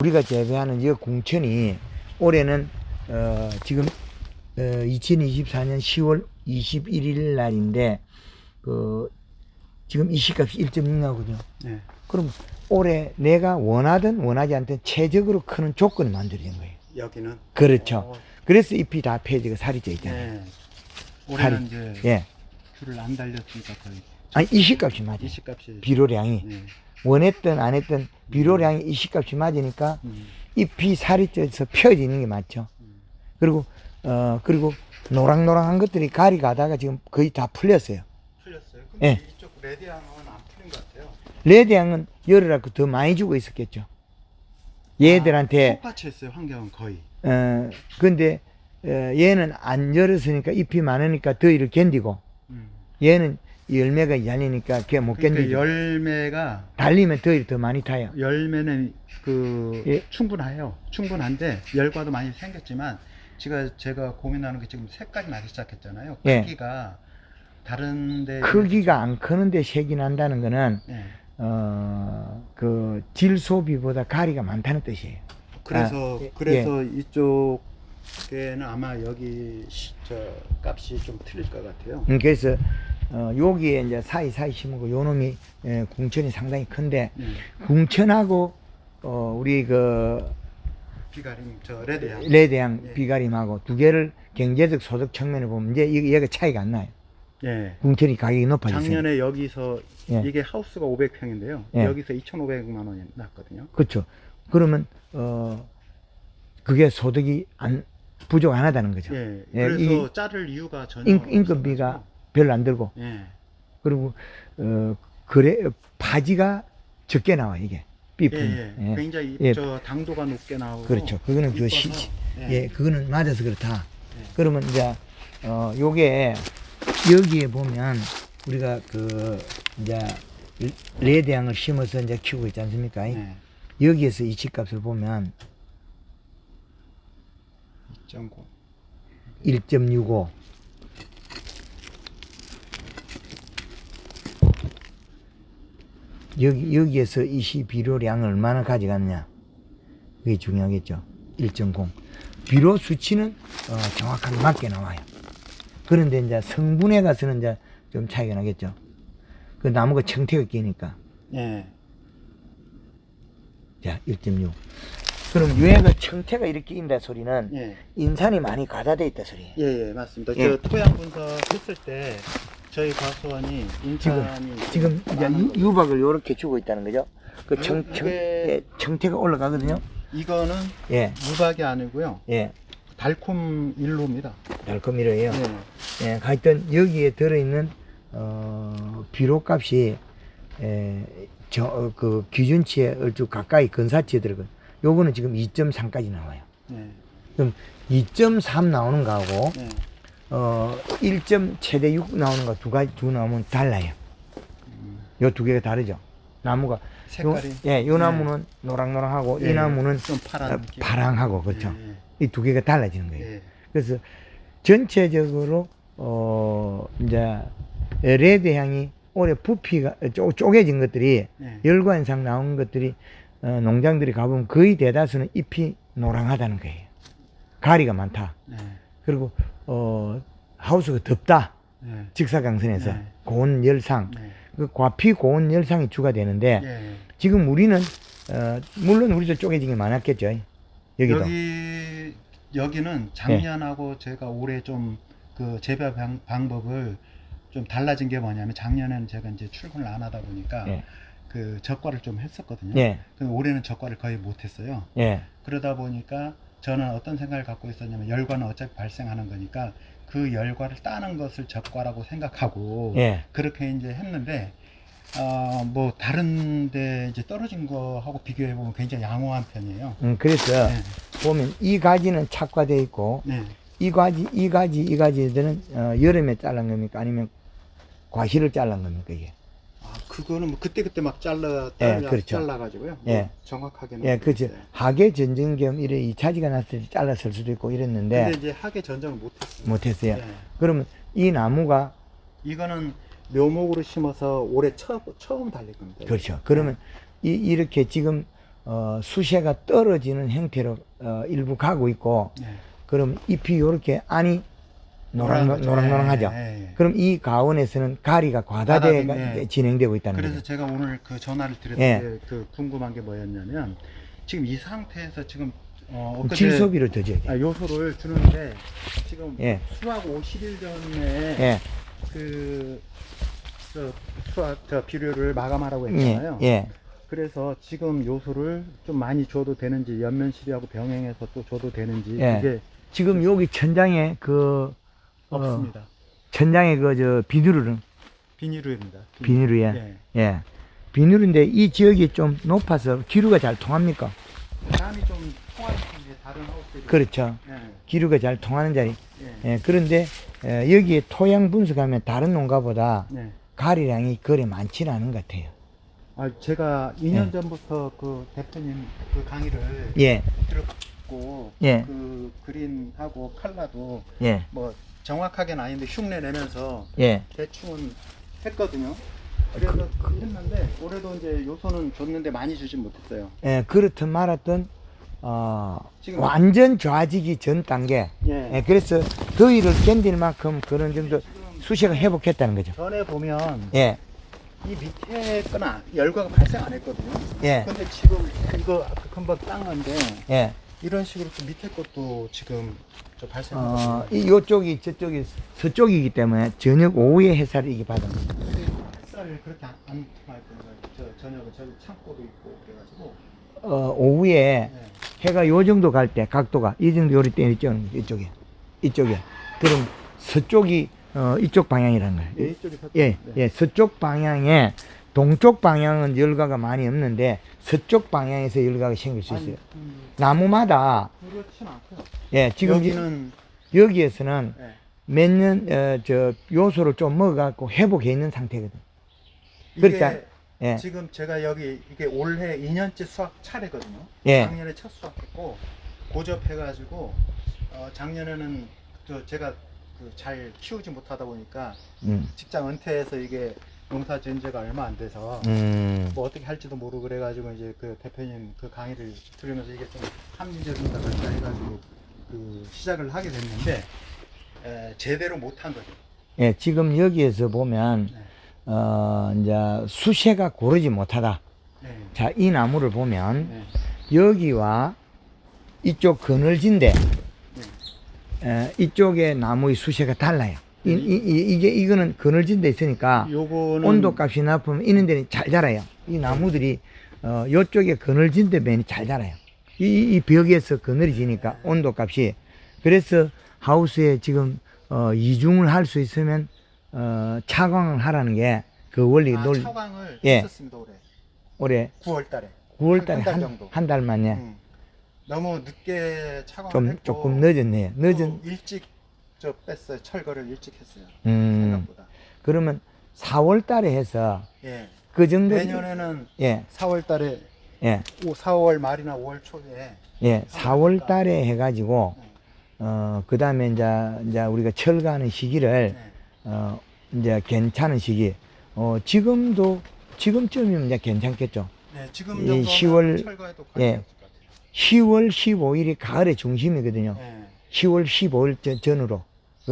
우리가 재배하는 이 궁천이 올해는 지금 2024년 10월 21일 날인데 지금 이 시값이 1.6 나오거든요. 네. 그럼 올해 내가 원하든 원하지 않든 최적으로 크는 조건을 만들어진 거예요. 여기는 그렇죠. 그래서 잎이 다 폐지가 살이 쪄 있잖아요. 네. 올해는 이제 예. 줄을 안 달렸으니까 거의 아니 이 시값이 맞아요. 이 시값이 비료량이 네. 원했든 안 했든 비료량이 이 시값이 맞으니까 잎이 살이 쪄서 펴지는 게 맞죠. 그리고 그리고 노랑노랑한 것들이 가리 가다가 지금 거의 다 풀렸어요. 풀렸어요. 근데 예. 이쪽 레드향은 안 풀린 것 같아요. 레드향은 열이라고 더 많이 주고 있었겠죠. 얘들한테 똑같이 했어요. 환경은 거의. 근데 얘는 안 열었으니까 잎이 많으니까 더위를 견디고 얘는 열매가 열리니까 걔 못 그러니까 견디죠. 열매가 달리면 더위를 더 많이 타요. 열매는 예. 충분해요. 충분한데 열과도 많이 생겼지만 제가 고민하는 게 지금 색깔이 나기 시작했잖아요. 예. 크기가 다른데 크기가 안 크는데 색이 난다는 거는 네. 그 질 소비보다 가리가 많다는 뜻이에요. 그래서 이쪽에는 아마 여기 저 값이 좀 틀릴 것 같아요. 그래서 여기에 이제 사이사이 심은 요 놈이 궁천이 상당히 큰데 궁천하고 우리 비가림 저 레드향 레드향 예. 비가림하고 두 개를 경제적 소득 측면을 보면 이제 얘가 차이가 안 나요. 예. 궁천이 가격이 높아졌어요. 작년에 여기서 예. 이게 하우스가 500평인데요. 예. 여기서 2,500만 원이 났거든요. 그렇죠. 그러면 그게 소득이 부족 안 하다는 거죠. 예. 예, 그래서 자를 이유가 전혀 인건비가 없어가지고. 별로 안 들고 예. 그리고 파지가 적게 나와 이게 삐품. 예, 예. 예. 굉장히 예. 저 당도가 높게 나오고 그렇죠. 그거는 이뻐서, 예, 그거는 맞아서 그렇다. 예. 그러면 이제 요게 여기에 보면 우리가 이제 레드향을 심어서 이제 키우고 있지 않습니까? 예. 여기에서 이 집값을 보면 2.9 1.65 여기에서 이 비료량을 얼마나 가져갔느냐 그게 중요하겠죠. 1.0 비료 수치는 정확하게 맞게 나와요. 그런데 이제 성분에 가서는 이제 좀 차이가 나겠죠. 그 나무가 청태가 끼니까. 예. 자, 1.6. 그럼 얘가 청태가 이렇게 인다 소리는 예. 인산이 많이 과다돼 있다 소리예요. 예, 예, 맞습니다. 예. 저 토양 분석했을 때 저희 과수원이 인산이 지금 이제 유박을 요렇게 주고 있다는 거죠. 그 이게- 청태가 올라가거든요. 이거는 예, 무박이 아니고요. 예. 달콤 일로입니다. 달콤이래요. 예. 예, 하여튼 여기에 들어있는 비료값이 그 기준치에 얼추 가까이 근사치에 들어가요. 요거는 지금 2.3까지 나와요. 예. 그럼 2.3 나오는 거하고 예. 1. 최대 6 나오는 거 두 나오면 달라요. 요 두 개가 다르죠. 나무가 색깔이 요 나무는 노랑노랑하고 예. 이 나무는 좀 파란 느낌. 파랑하고 그렇죠. 예. 이 두 개가 달라지는 거예요. 예. 그래서 전체적으로 이제 레드향이 올해 부피가 쪼개진 것들이 예. 열과 현상 나온 것들이 농장들이 가보면 거의 대다수는 잎이 노랑하다는 거예요. 가리가 많다. 예. 그리고 하우스가 덥다. 예. 직사광선에서 네. 고온 열상, 예. 그 과피 고온 열상이 주가 되는데 예. 지금 우리는 물론 우리도 쪼개진 게 많았겠죠. 여기도. 여기는 작년하고 제가 올해 좀 그 재배 방법을 좀 달라진 게 뭐냐면 작년에는 제가 이제 출근을 안 하다 보니까 예. 그 적과를 좀 했었거든요. 예. 근데 올해는 적과를 거의 못 했어요. 예. 그러다 보니까 저는 어떤 생각을 갖고 있었냐면 열과는 어차피 발생하는 거니까 그 열과를 따는 것을 적과라고 생각하고 예. 그렇게 이제 했는데 뭐 다른데 이제 떨어진 거하고 비교해 보면 굉장히 양호한 편이에요. 그래서 네. 보면 이 가지는 착과되어 있고 네. 이 가지들은 여름에 잘란 겁니까? 아니면 과실을 잘란 겁니까? 이게? 그거는 뭐 그때 막 예, 그렇죠. 잘라가지고요. 뭐 예. 정확하게는. 예, 그렇죠. 모르겠어요. 하계 전쟁 겸 이래 2차지가 났을 때 잘랐을 수도 있고 이랬는데 근데 이제 하계 전정을 못했어요. 못했어요. 예. 그러면 이 나무가 이거는 묘목으로 심어서 올해 처음 달릴 겁니다. 그렇죠. 그러면 이렇게 지금 수세가 떨어지는 형태로 일부 가고 있고, 네. 그럼 잎이 요렇게 안이 거죠. 노랑노랑하죠. 예, 예. 그럼 이 가온에서는 가리가 과다되가 과다된, 예. 진행되고 있다는 그래서 거죠. 제가 오늘 그 전화를 드렸을 예. 때 그 궁금한 게 뭐였냐면 지금 이 상태에서 지금 엊그제 질소비를 더 줘야 돼. 요소를 주는데 지금 예. 수확 50일 전에 예. 수확 비료를 마감하라고 했잖아요. 예. 예. 그래서 지금 요소를 좀 많이 줘도 되는지 연면시비하고 병행해서 또 줘도 되는지 예. 이게 지금 여기 천장에 없습니다. 천장에 비누르는 비닐입니다. 비누르에 예. 예. 비누르인데 이 지역이 좀 높아서 기류가 잘 통합니까? 바람이 좀 통하는 게 다른 하우스들이 그렇죠. 예. 기류가 잘 통하는 자리. 예. 예. 그런데 여기에 토양 분석하면 다른 농가보다 네. 가리량이 그리 많지는 않은 것 같아요. 제가 2년 예. 전부터 그 대표님 그 강의를 예. 들었고 예. 그 그린하고 칼라도 예. 뭐 정확하게는 아닌데 흉내 내면서 예. 대충은 했거든요. 그래서 했는데 올해도 이제 요소는 줬는데 많이 주진 못했어요. 예. 그렇든 말았든 지금 완전 좋아지기 전 단계. 예. 예. 그래서 더위를 견딜 만큼 그런 정도 수시가 회복했다는 거죠. 전에 보면 예. 이 밑에 거나 열과가 발생 안 했거든요. 예. 근데 지금 이거 아까 금방 딴 건데 예. 이런 식으로 또 밑에 것도 지금 저 발생하거든요. 요쪽이 저쪽이 서쪽이기 때문에 저녁 오후에 햇살을 이게 받은 거죠. 햇살을 그렇게 안 통할 거예요. 저 저녁은 저기 창고도 있고 그래가지고 오후에 네. 해가 요 정도 갈 때 각도가 이 정도 요리 때 이쪽에 그럼 서쪽이 이쪽 방향이라는 거예요. 네, 이쪽이 서쪽. 예, 네. 예, 서쪽 방향에 동쪽 방향은 열과가 많이 없는데 서쪽 방향에서 열과가 생길 수 있어요. 나무마다 그렇진 않고요. 예, 지금 여기는 여기에서는 네. 몇 년 요소를 좀 먹어갖고 회복해 있는 상태거든. 그러니까 이게 예, 지금 제가 여기 이게 올해 2년째 수확 차례거든요. 예. 작년에 첫 수확했고 고접해가지고 작년에는 제가 잘 키우지 못하다 보니까 직장 은퇴해서 이게 농사 지은 지가 얼마 안 돼서 뭐 어떻게 할지도 모르고 그래가지고 이제 그 대표님 그 강의를 들으면서 이게 좀 합리적인가 그렇다 해가지고 시작을 하게 됐는데 제대로 못한 거죠. 예, 지금 여기에서 보면 네. 이제 수세가 고르지 못하다. 네. 자, 이 나무를 보면 네. 여기와 이쪽 그늘진데 네. 이쪽의 나무의 수세가 달라요. 이거는 그늘진 데 있으니까 요거는 온도 값이 높으면 이런 데는 잘 자라요. 이 나무들이 요쪽에 그늘진 데 맨이 잘 자라요. 이 벽에서 그늘이 지니까 온도 값이. 그래서 하우스에 지금 이중을 할 수 있으면 차광을 하라는 게 그 원리 논리. 차광을 예. 했었습니다 올해 9월달에 9월달에 한 달 정도. 한 달 만에 너무 늦게 차광을 좀 했고 조금 늦었네요. 늦은. 또 일찍 뺐어요. 철거를 일찍 했어요. 생각보다. 그러면 4월달에 해서 예. 그 정도. 내년에는 예, 4월달에 예, 4월 말이나 5월 초에 예, 4월달에 해가지고 네. 그 다음에 이제 우리가 철거하는 시기를 네. 이제 괜찮은 시기. 지금쯤이면 이제 괜찮겠죠. 네, 지금 이 정도면 10월 철거해도 예. 관계없을 것 같아요. 10월 15일이 가을의 중심이거든요. 네. 10월 15일 전으로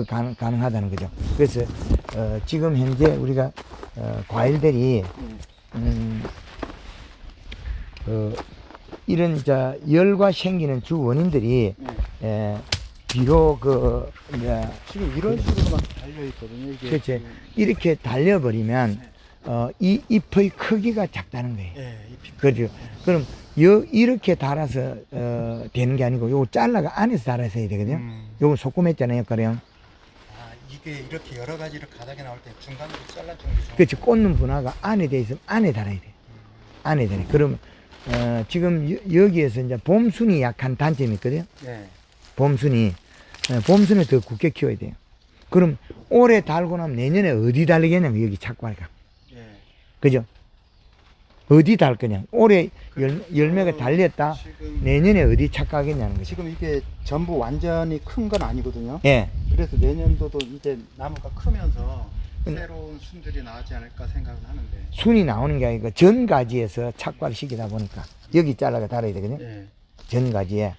가능하다는 거죠. 그래서 지금 현재 우리가 과일들이 이런 열과 생기는 주 원인들이 네. 비록 이제 지금 이런 식으로만 달려 있거든요. 이게 그렇지. 지금. 이렇게 달려버리면 네. 이 잎의 크기가 작다는 거예요. 예, 잎이 그렇죠. 그럼 이렇게 달아서 되는 게 아니고 요거 잘라가 안에서 달아서 해야 되거든요. 요거 소금했잖아요, 그래요. 이게 이렇게 여러 가지를 가닥에 나올 때 중간으로 잘라주는 게 좋은 그렇지. 꽂는 분화가 안에 돼 있으면 안에 달아야 돼. 안에 달아야 돼. 그러면 지금 여기에서 이제 봄순이 약한 단점이 있거든요. 네. 봄순이 더 굳게 키워야 돼요. 그럼 올해 달고 나면 내년에 어디 달리겠냐면 여기 착과가. 예. 그죠? 어디 달 거냐? 올해 열매가 달렸다. 지금, 내년에 어디 착각하겠냐는 거죠. 지금 이게 전부 완전히 큰 건 아니거든요. 예. 그래서 내년도도 이제 나무가 크면서 새로운 순들이 나오지 않을까 생각은 하는데. 순이 나오는 게 아니고 전 가지에서 착과를 시키다 보니까 여기 잘라가 달아야 되거든요. 예. 전 가지에.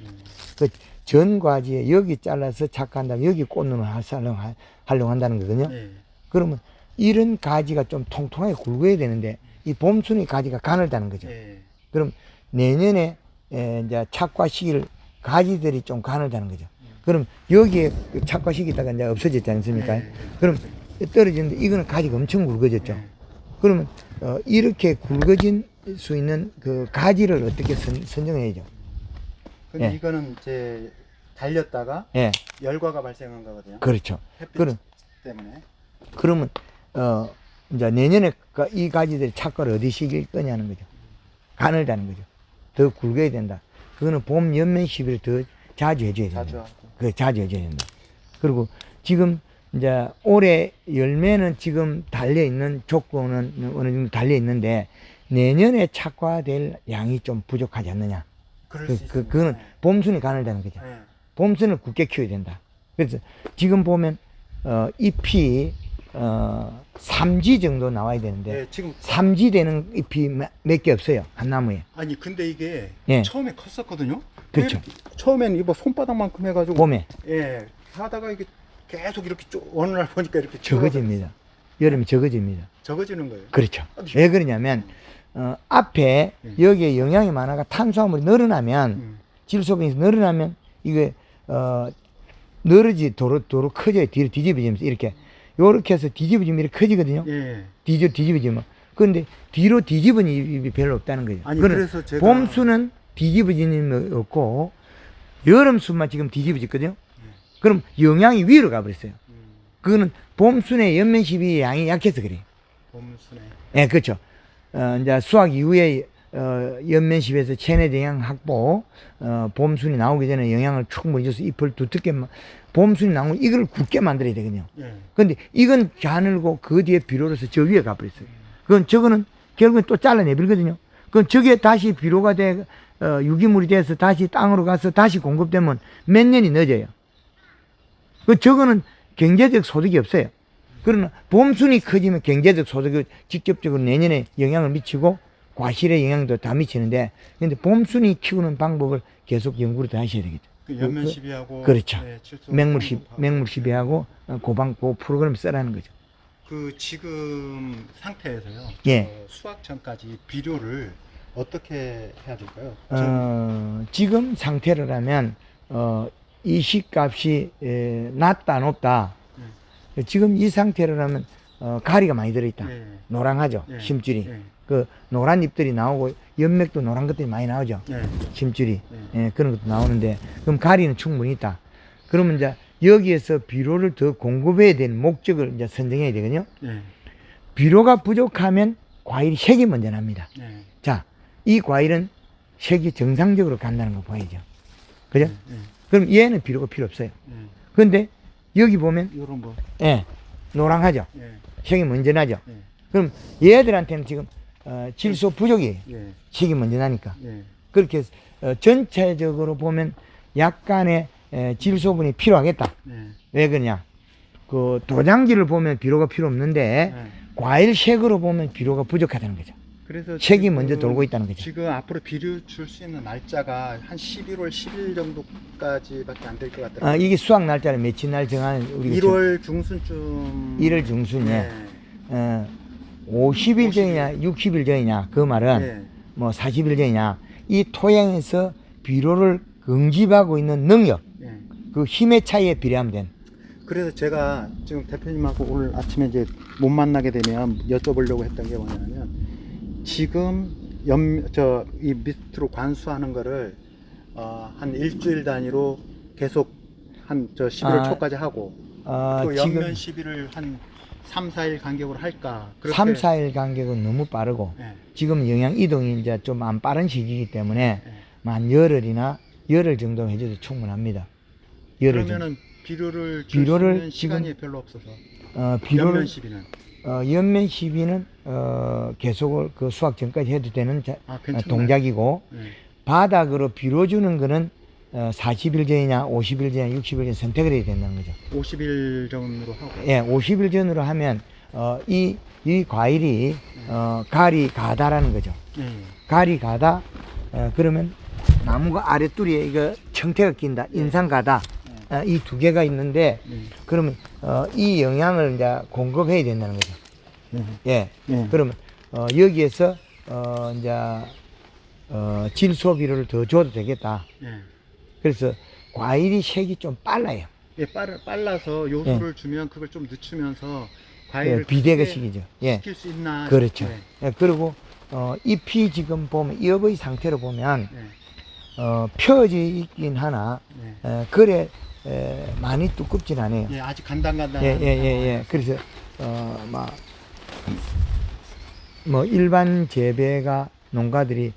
그 전 가지에 여기 잘라서 착화한 다음에 여기 꽃눈을 활용한다는 거거든요. 예. 그러면 이런 가지가 좀 통통하게 굵어야 되는데 이 봄순이 가지가 가늘다는 거죠. 예. 그럼 내년에 이제 착과시킬 가지들이 좀 가늘다는 거죠. 그럼 여기에 착과시키다가 이제 없어졌지 않습니까? 예. 그럼 떨어지는데 이거는 가지가 엄청 굵어졌죠. 예. 그러면 이렇게 굵어진 수 있는 그 가지를 어떻게 선정해야죠? 근데 예. 이거는 이제 달렸다가 예, 열과가 발생한 거거든요. 그렇죠. 햇빛 그럼 때문에. 그러면 이제 내년에 이 가지들이 착과를 어디 시킬 거냐는 거죠. 가늘다는 거죠. 더 굵어야 된다. 그거는 봄, 연면 시비를 더 자주 해줘야 된다. 자주 하고. 자주 해줘야 된다. 그리고 지금 이제 올해 열매는 지금 달려 있는 조건은 어느 정도 달려 있는데 내년에 착과될 양이 좀 부족하지 않느냐. 그럴 수 있습니다. 그거는 예. 봄순이 가늘다는 거죠. 예. 봄순을 굳게 키워야 된다. 그래서 지금 보면 잎이 3지 정도 나와야 되는데 예, 지금 3지 되는 잎이 몇 개 없어요. 한 나무에. 아니 근데 이게 예. 처음에 컸었거든요. 그렇죠. 처음엔 이거 손바닥만큼 해가지고 봄에 예 하다가 이게 계속 이렇게 어느 날 보니까 이렇게 적어집니다. 여름에 적어집니다. 적어지는 거예요. 그렇죠. 왜 그러냐면 앞에 여기에 영양이 많아가 탄수화물이 늘어나면 질소분이 늘어나면 이게 도로 커져요. 뒤로 뒤집어지면서 이렇게 해서 뒤집어지면 이렇게 커지거든요. 예. 뒤집어지면. 그런데 뒤로 뒤집은 잎이 별로 없다는 거죠. 아니 그래서 제가 봄수는 뒤집어지는 게 없고 여름수만 지금 뒤집어졌거든요. 그럼 영양이 위로 가버렸어요. 그거는 봄순의 연면십이 양이 약해서 그래요. 봄순에. 예, 그렇죠. 이제 수확 이후에 연면십에서 체내 영양 확보, 봄순이 나오기 전에 영양을 충분히 줘서 잎을 두텁게 봄순이 나오면 이걸 굳게 만들어야 되거든요. 예. 근데 이건 가늘고 그 뒤에 비료로서 저 위에 가버렸어요. 저거는 결국엔 또 잘라내버리거든요. 그건 저게 다시 비료가 돼, 유기물이 돼서 다시 땅으로 가서 다시 공급되면 몇 년이 늦어요. 저거는 경제적 소득이 없어요. 그러나 봄순이 커지면 경제적 소득이 직접적으로 내년에 영향을 미치고 과실의 영향도 다 미치는데, 근데 봄순이 키우는 방법을 계속 연구를 더 하셔야 되겠죠. 그 연면시비하고 그렇죠. 네, 맹물시비하고 그 프로그램 써라는 거죠. 그 지금 상태에서요. 예. 수확 전까지 비료를 어떻게 해야 될까요? 지금 상태로라면 이 씨값이 낮다 높다. 지금 이 상태로라면 가리가 많이 들어있다. 예. 노랑하죠. 예. 심줄이. 예. 그 노란 잎들이 나오고 연맥도 노란 것들이 많이 나오죠. 예. 심줄이. 예. 예, 그런 것도 나오는데 그럼 가리는 충분히 있다. 그러면 이제 여기에서 비료를 더 공급해야 되는 목적을 이제 선정해야 되거든요. 예. 비료가 부족하면 과일이 색이 먼저 납니다. 예. 자, 이 과일은 색이 정상적으로 간다는 거 보이죠. 그죠? 예. 그럼 얘는 비료가 필요 없어요. 예. 근데 여기 보면 이런 거. 예, 노랑하죠. 예. 색이 먼저 나죠. 예. 그럼 얘들한테는 지금 질소 부족이에요. 예. 색이 먼저 나니까. 예. 그렇게 해서 전체적으로 보면 약간의 질소분이 필요하겠다. 예. 왜 그러냐? 그 도장지를 보면 비료가 필요 없는데 예. 과일 색으로 보면 비료가 부족하다는 거죠. 그래서 색이 지금 먼저 돌고 있다는 거죠. 지금 앞으로 비료 줄 수 있는 날짜가 한 11월 10일 정도까지밖에 안 될 것 같더라고요. 이게 수확 날짜를 며칠 날 정하는 우리가 1월 중순쯤. 1월 중순에 50일 전이냐 60일 전이냐 그 말은 예. 뭐 40일 전이냐 이 토양에서 비료를 응집하고 있는 능력 예. 그 힘의 차이에 비례하면 된. 그래서 제가 지금 대표님하고 오늘 아침에 이제 못 만나게 되면 여쭤보려고 했던 게 뭐냐면 지금 이 밑으로 관수하는 거를 한 일주일 단위로 계속 한 11월 초까지 하고 또 연면 시비를 한 3, 4일 간격으로 할까? 그렇게. 3, 4일 간격은 너무 빠르고 예. 지금 영양 이동이 이제 좀 안 빠른 시기이기 때문에 예. 한 열흘 정도 해줘도 충분합니다. 열흘 정도. 그러면은 비료를 줄 수 있는 시간이 별로 없어서 연면 시비는 연면 시비는 계속 그 수확 전까지 해도 되는 괜찮아요. 동작이고 예. 바닥으로 비료 주는 거는 40일 전이냐 50일 전이냐 60일 전 선택을 해야 된다는 거죠. 50일 전으로 하고. 예, 50일 전으로 하면 이 과일이 가리 가다라는 거죠. 가리 가다. 그러면 나무가 아랫뚜리에 이거 청태가 낀다. 인상 가다. 이 두 개가 있는데 그러면 이 영양을 이제 공급해야 된다는 거죠. 예. 그러면 여기에서 이제 질소비료를 더 줘도 되겠다. 그래서 과일이 색이 좀 빨라요. 예, 빨라서 요소를 주면 그걸 좀 늦추면서 과일을 비대가 시키죠. 예. 시킬 수 있나. 그렇죠. 네. 예, 그리고 잎이 지금 보면 잎의 상태로 보면 펴져 있긴 하나 그래 많이 두껍진 않아요. 예, 아직 간당간당. 예. 그래서 뭐 일반 재배가 농가들이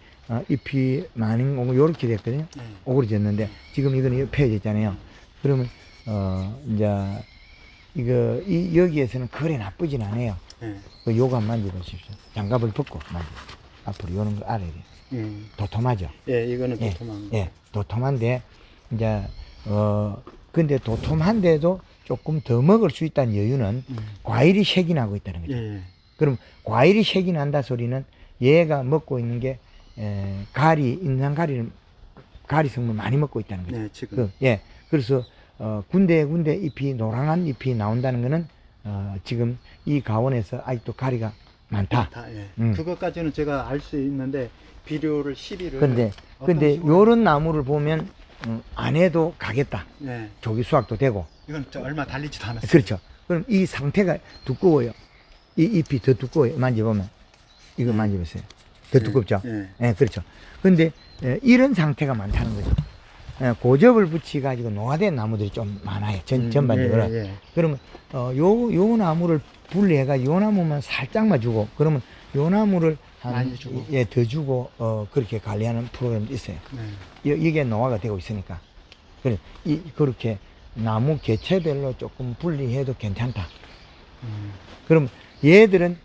잎이 많이 요렇게 됐거든요. 오그라졌는데 지금 이거는 펴졌잖아요. 그러면 이제 여기에서는 그래 나쁘진 않아요. 요거 한번 만져보십시오. 장갑을 벗고 앞으로 요런 걸 알아야 돼요. 도톰하죠. 예, 이거는 도톰한 거. 예, 도톰한데 이제 근데 도톰한데도 조금 더 먹을 수 있다는 여유는 과일이 색이 나고 있다는 거죠. 그럼 과일이 색이 난다 소리는 얘가 먹고 있는 게 인상 가리는 가리 성분 많이 먹고 있다는 거죠. 네, 지금. 그래서 군데군데 잎이 노랑한 잎이 나온다는 거는 지금 이 가원에서 아직도 가리가 많다. 그것까지는 제가 알 수 있는데 비료를 시비를. 근데 요런 나무를 보면 안 해도 가겠다. 조기 수확도 되고. 이건 얼마 달리지도 않았어요. 그렇죠. 그럼 이 상태가 두꺼워요. 이 잎이 더 두꺼워요. 만져보면 이거 만져보세요. 더 두껍죠. 그렇죠. 근데 이런 상태가 많다는 거죠. 고접을 붙여 가지고 노화된 나무들이 좀 많아요. 전반적으로. 그러면 요 나무를 분리해가 요 나무만 살짝만 주고 그러면 요 나무를 많이 주고. 더 주고 그렇게 관리하는 프로그램도 있어요. 이게 노화가 되고 있으니까. 그래 그렇게 나무 개체별로 조금 분리해도 괜찮다. 그럼 얘들은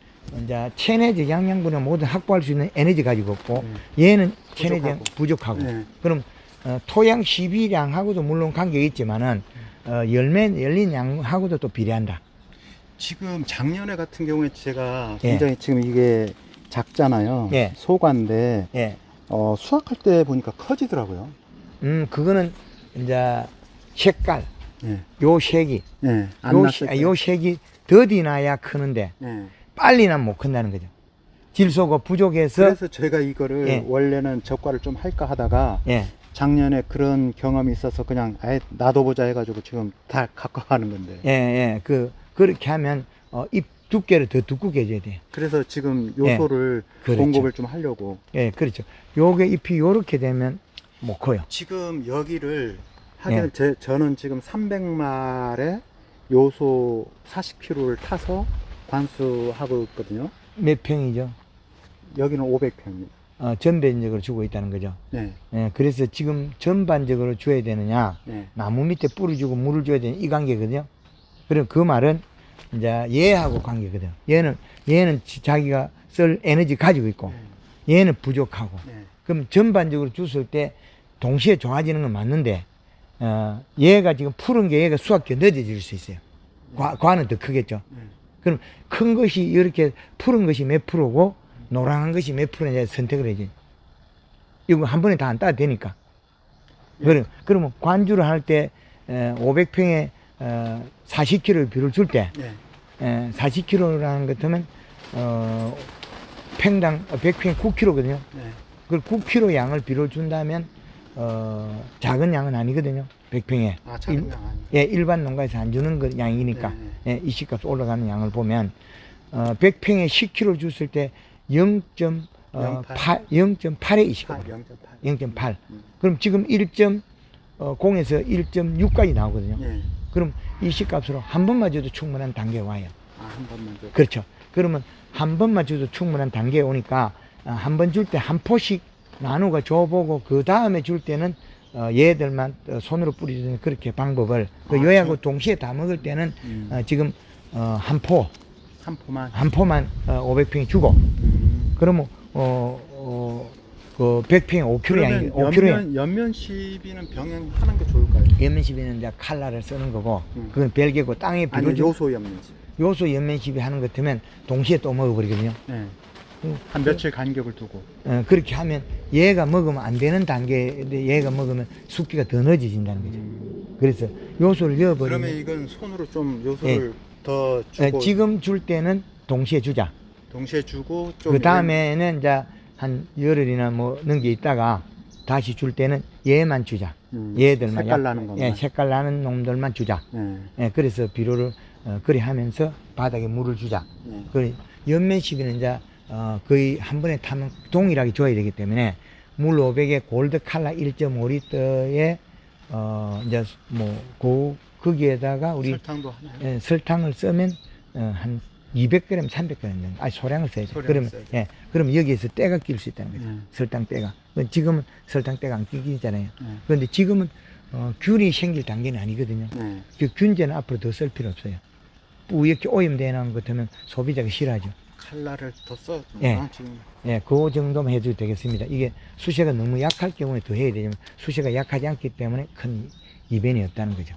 이제 체내적 영양분을 모두 확보할 수 있는 에너지 가지고 없고 얘는 체내적 부족하고. 그럼 토양 시비량하고도 물론 관계가 있지만은 열매 열린 양하고도 또 비례한다. 지금 작년에 같은 경우에 제가 굉장히 지금 이게 작잖아요. 소과인데 수확할 때 보니까 커지더라고요. 그거는 이제 색깔, 요 색이, 요 색이 더디 나야 크는데 빨리 나면 못 큰다는 거죠. 질소가 부족해서. 그래서 제가 이거를 원래는 적과를 좀 할까 하다가 작년에 그런 경험이 있어서 그냥 아예 놔둬보자 해가지고 지금 다 갖고 가는 건데. 그렇게 하면 잎 두께를 더 두껍게 해줘야 돼요. 그래서 지금 요소를 공급을 좀 하려고. 그렇죠. 요게 잎이 요렇게 되면 못 커요. 지금 여기를 하긴 저는 지금 300말에 요소 40kg를 타서 관수하고 있거든요. 몇 평이죠? 여기는 500평입니다. 전반적으로 주고 있다는 거죠. 그래서 지금 전반적으로 줘야 되느냐, 나무 밑에 뿌리 주고 물을 줘야 되냐, 이 관계거든요. 그럼 그 말은 이제 얘하고 관계거든요. 얘는 자기가 쓸 에너지 가지고 있고, 얘는 부족하고. 그럼 전반적으로 줬을 때 동시에 좋아지는 건 맞는데, 얘가 지금 푸른 게 얘가 수확기 늦어질 수 있어요. 과는 더 크겠죠. 그럼 큰 것이 이렇게 푸른 것이 몇 프로고 노랑한 것이 몇 프로냐 선택을 해야지. 이거 한 번에 다 안 따도 되니까. 그러면 관주를 할 때 500평에 40kg 비료를 줄 때 40kg라는 것 같으면 평당 100평에 9kg거든요. 그 9kg 양을 비료를 준다면 작은 양은 아니거든요. 100평에. 작은 양 아니에요. 일반 농가에서 안 주는 그 양이니까 이식값 올라가는 양을 보면 100평에 10kg 줬을 때 0.8의 이식값. 0.8. 그럼 지금 1.0에서 1.6까지 나오거든요. 그럼 이식값으로 한 번만 줘도 충분한 단계에 와요. 한 번만 줘도. 그렇죠. 그러면 한 번만 줘도 충분한 단계에 오니까 한 번 줄 때 한 포씩 나누가 줘보고 그 다음에 줄 때는 얘들만 손으로 뿌리는 그렇게 방법을 요하고 동시에 다 먹을 때는 지금 한 포만 500평이 주고 그러면 그 100평에 5kg 양이 5kg 연면 시비는 병행하는 게 좋을까요? 연면 시비는 이제 칼날을 쓰는 거고 그건 별개고 땅에 비료 요소 연면 시비. 요소 연면 시비 하는 것 같으면 동시에 또 먹어버리거든요. 네. 한 며칠 간격을 두고. 그렇게 하면 얘가 먹으면 안 되는 단계인데 얘가 먹으면 숙기가 더 늦어진다는 거죠. 그래서 요소를 넣어버리면 그러면 이건 손으로 좀 요소를 더 주고 지금 줄 때는 동시에 주자. 동시에 주고 좀 그 다음에는 이제 한 열흘이나 뭐 넘게 있다가 다시 줄 때는 얘만 주자. 얘들만 색깔 나는 것만. 색깔 나는 놈들만 주자. 그래서 비료를 그리 하면서 바닥에 물을 주자. 그 연면 시비는 이제 거의 한 번에 타면 동일하게 줘야 되기 때문에 물 500에 골드 칼라 1.5리터에 이제 뭐 거기에다가 우리 설탕도 하나요? 설탕을 쓰면 한 200g, 300g 정도. 소량을 써야 돼. 소량을 써야 돼. 그러면 여기에서 때가 낄 수 있다는 거죠. 설탕 때가. 지금은 설탕 때가 안 끼잖아요. 그런데 지금은 균이 생길 단계는 아니거든요. 그 균제는 앞으로 더 쓸 필요 없어요. 이렇게 오염되는 것 같으면 소비자가 싫어하죠. 칼라를 더 써. 지금. 그 정도만 해줘도 되겠습니다. 이게 수세가 너무 약할 경우에 더 해야 되지만 수세가 약하지 않기 때문에 큰 이변이 없다는 거죠.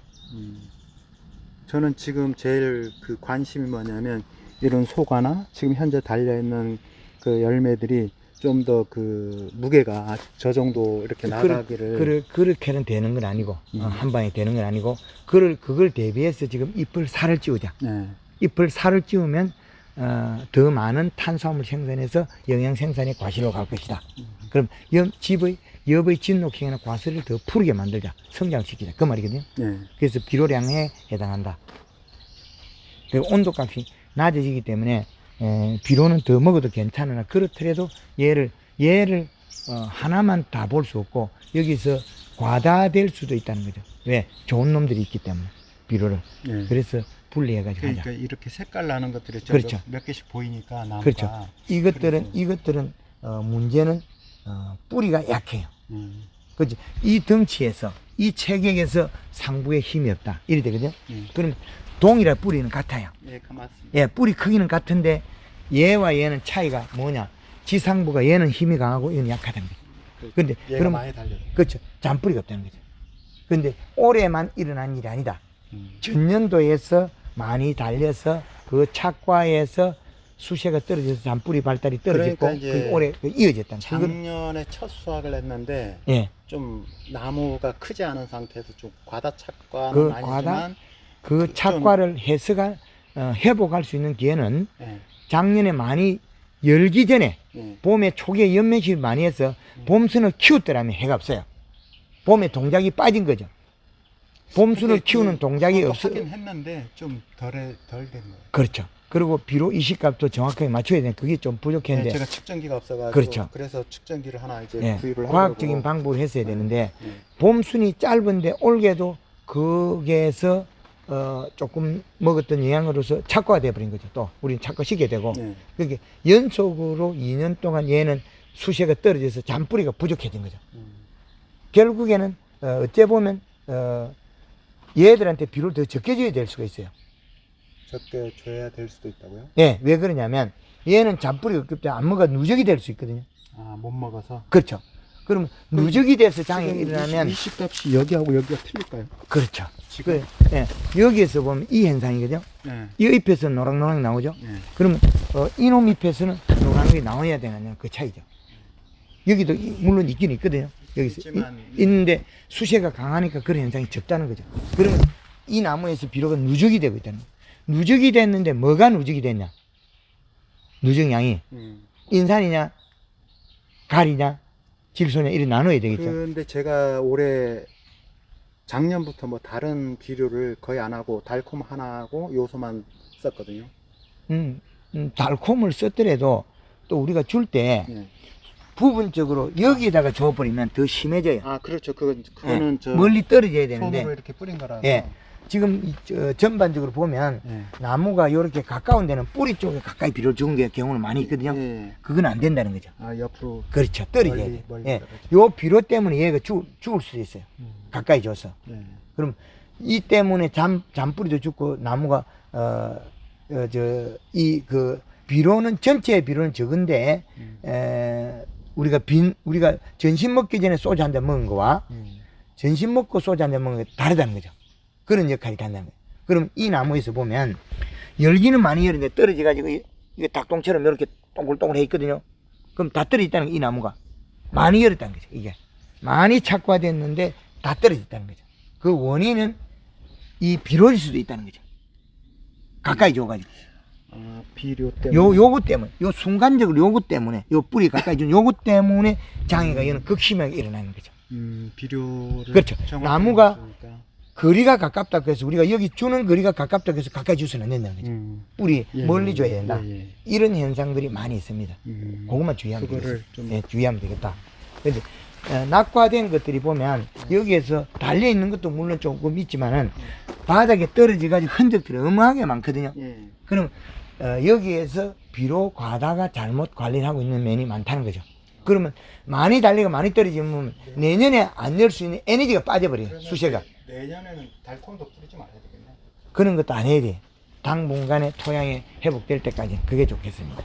저는 지금 제일 그 관심이 뭐냐면 이런 소과나 지금 현재 달려있는 그 열매들이 좀 더 그 무게가 저 정도 이렇게 나가기를 그렇게는 되는 건 아니고 한 방에 되는 건 아니고 그걸 대비해서 지금 잎을 살을 찌우자. 잎을 살을 찌우면 더 많은 탄수화물 생산해서 영양 생산이 과실로 갈 것이다. 그럼 엽의 진녹형이나 과실을 더 푸르게 만들자. 성장시키자. 그 말이거든요. 그래서 비료량에 해당한다. 그리고 온도값이 낮아지기 때문에 비료는 더 먹어도 괜찮으나 그렇더라도 얘를 하나만 다 볼 수 없고 여기서 과다될 수도 있다는 거죠. 왜? 좋은 놈들이 있기 때문에 비료를. 그래서 분리해가지고 그러니까 하자. 이렇게 색깔 나는 것들이 그렇죠. 몇 개씩 보이니까 나무가. 그렇죠. 이것들은 문제는 뿌리가 약해요. 그렇지. 이 덩치에서 이 체격에서 상부에 힘이 없다. 이래 되거든요. 그럼 동일한 뿌리는 같아요. 맞습니다. 뿌리 크기는 같은데 얘와 얘는 차이가 뭐냐? 지상부가 얘는 힘이 강하고 얘는 약하다는 거죠. 근데 얘가 많이 달려. 그렇죠. 잔뿌리가 없다는 거죠. 근데 올해만 일어난 일이 아니다. 전년도에서 많이 달려서 그 착과에서 수세가 떨어져서 잔뿌리 발달이 떨어졌고 그러니까 이제 올해 이어졌다는 거죠. 작년에 첫 수확을 했는데 좀 나무가 크지 않은 상태에서 좀 과다 착과는 아니지만 그 착과를 회복할 수 있는 기회는 작년에 많이 열기 전에 봄에 초기에 연면식을 많이 해서 봄순을 키웠더라면 해가 없어요. 봄에 동작이 빠진 거죠. 봄순을 키우는 동작이 하긴 했는데 좀 덜 됐네요. 그렇죠. 그리고 비료 이식값도 정확하게 맞춰야 되는 그게 좀 부족했는데 제가 측정기가 없어가지고 그렇죠. 그래서 측정기를 하나 이제 구입을 하려고 과학적인 방법을 했어야 되는데 봄순이 짧은데 올게도 거기에서 조금 먹었던 영양으로서 착과가 돼버린 거죠. 또 우리는 착과시키게 되고 그러니까 연속으로 2년 동안 얘는 수세가 떨어져서 잔뿌리가 부족해진 거죠. 결국에는 어째 보면 얘들한테 비료를 더 적게 줘야 될 수가 있어요. 적게 줘야 될 수도 있다고요? 왜 그러냐면 얘는 잔뿌리가 없기 때문에 안무가 누적이 될 수 있거든요. 못 먹어서. 그렇죠. 그럼 누적이 돼서 장애 일어나면 이식값이 여기하고 여기가 틀릴까요? 그렇죠. 여기에서 보면 이 현상이거든요. 이 잎에서는 노랑노랑이 나오죠. 그러면 이놈 잎에서는 노랑이 나와야 되느냐 그 차이죠. 여기도 물론 있긴 있거든요. 여기서 있는데 수세가 강하니까 그런 현상이 적다는 거죠. 그러면 이 나무에서 비료가 누적이 되고 있다는 거예요. 누적이 됐는데 뭐가 누적이 됐냐? 누적량이 인산이냐 가리냐 질소냐 이렇게 나눠야 되겠죠. 근데 제가 올해 작년부터 뭐 다른 비료를 거의 안 하고 달콤 하나 하고 요소만 썼거든요. 달콤을 썼더라도 또 우리가 줄 때 부분적으로 여기다가 줘버리면 더 심해져요. 그렇죠. 그거는 멀리 떨어져야 되는데 손으로 이렇게 뿌린 거라서. 지금 전반적으로 보면 나무가 이렇게 가까운 데는 뿌리 쪽에 가까이 비료를 주는 게 경우는 많이 있거든요. 그건 안 된다는 거죠. 옆으로. 그렇죠. 떨어져야 돼. 요 비료 때문에 얘가 죽을 수도 있어요. 가까이 줘서. 그럼 이 때문에 잔뿌리도 죽고 나무가 비료는 전체 비료는 적은데 우리가 점심 먹기 전에 소주 한 잔 먹은 거와 점심 먹고 소주 한 잔 먹은 게 다르다는 거죠. 그런 역할이 한다는 거예요. 그럼 이 나무에서 보면 열기는 많이 열는데 떨어져가지고 이게 닭똥처럼 이렇게 동글동글해 있거든요. 그럼 다 떨어졌다는 거이 나무가 많이 열었다는 거죠. 이게 많이 착화됐는데 다 떨어졌다는 거죠. 그 원인은 이 비료일 수도 있다는 거죠. 가까이 줘가지고. 비료 때문에. 요거 때문에, 요 순간적으로 요거 때문에, 요 뿌리 가까이 준 요거 때문에 장애가 이런 극심하게 일어나는 거죠. 비료를. 그렇죠. 정확하게 나무가 줬으니까. 거리가 가깝다고 해서 우리가 여기 주는 거리가 가깝다고 해서 가까이 주서는 안 된다는 거죠. 뿌리 예, 멀리 예, 줘야 된다. 예, 예. 이런 현상들이 많이 있습니다. 그것만 주의하면 그거를 되겠습니다. 좀. 예, 주의하면 되겠다. 근데 낙화된 것들이 보면 여기에서 달려 있는 것도 물론 조금 있지만은 바닥에 떨어져 가지고 흔적들이 어마하게 많거든요. 예. 그럼 여기에서 비료 과다가 잘못 관리를 하고 있는 면이 많다는 거죠. 그러면 많이 달리고 많이 떨어지면 내년에 안 낼 수 있는 에너지가 빠져버려요. 수세가. 내년에는 달콤도 뿌리지 말아야 되겠네. 그런 것도 안 해야 돼. 당분간의 토양이 회복될 때까지 그게 좋겠습니다.